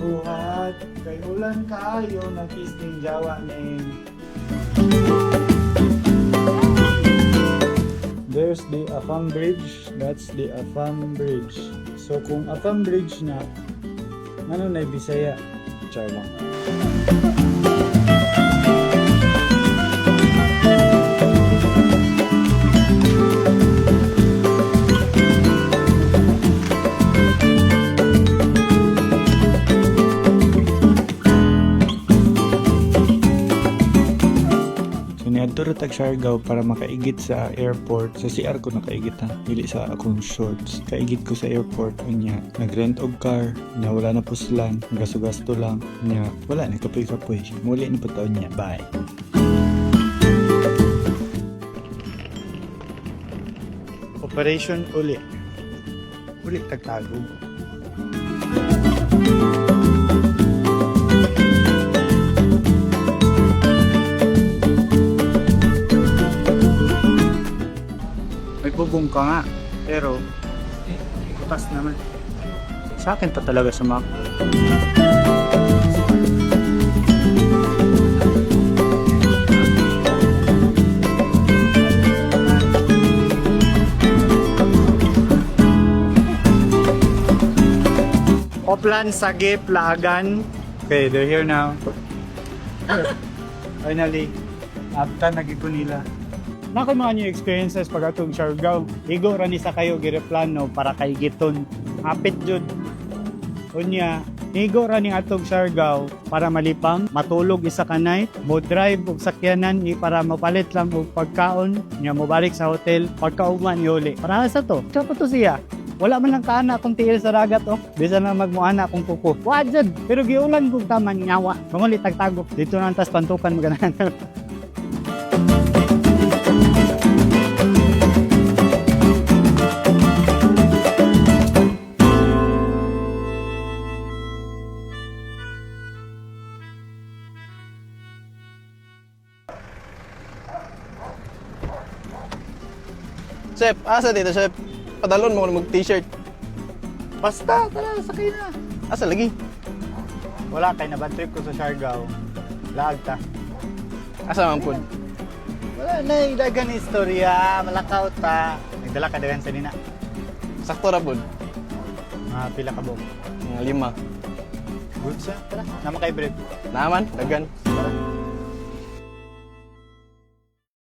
buhat kay ulan kaayo nag-isting Jawa name. There's the Afam Bridge. That's the Afam Bridge. So kung Afam Bridge na, ano na Bisaya? Char lang. Niadto tag Siargao para makaigit sa airport. Sa CR ko nakaigit ha, dili sa akong shorts. Kaigit ko sa airport unya. Nagrent og car, nya wala na puslan, gasto-gasto lang. Nya wala na kapoy-kapoy. Muli ni pataon niya. Bye. Operation uli. Uli tagtago. Bubong ka nga, pero butas naman. Sa akin pa talaga sumak. Oplan, Sagip, Laagan. Okay, they're here now. Finally, after nag-ipon nila. Nako mga new experiences pag atong Siargao. Igo ra ni sa kayo gireplano para kay giton. Hapit jud. Unya, igo ra ni atong Siargao para malipang, matulog isa ka night, mo drive og sakyanan ni para mapalit lang og pagkaon, nya mo balik sa hotel pagkaugman iuli. Para sa to. Tsaka to siya. Wala man lang kaana akong tiil sa dagat oh. Bisa na magmuana akong kuko. Wajud, pero giulan kog taman nyawa. Mamuli tagtagop. Dito na antas pantukan maganan. Chef, asa dito, chef? Padalon mo mag t-shirt. Basta, tara, sakay na. Asa lagi? Wala kay naban trip ko sa Siargao. Laag ta. Asa man pud? Wala na dagan istorya, malakaw ta. Nagdala ka dagan sa nina. Sakto ra pud. Mga pila ka bom. Mga 5. Good sa, tara. Nama kay bread. Naman, dagan. Tara.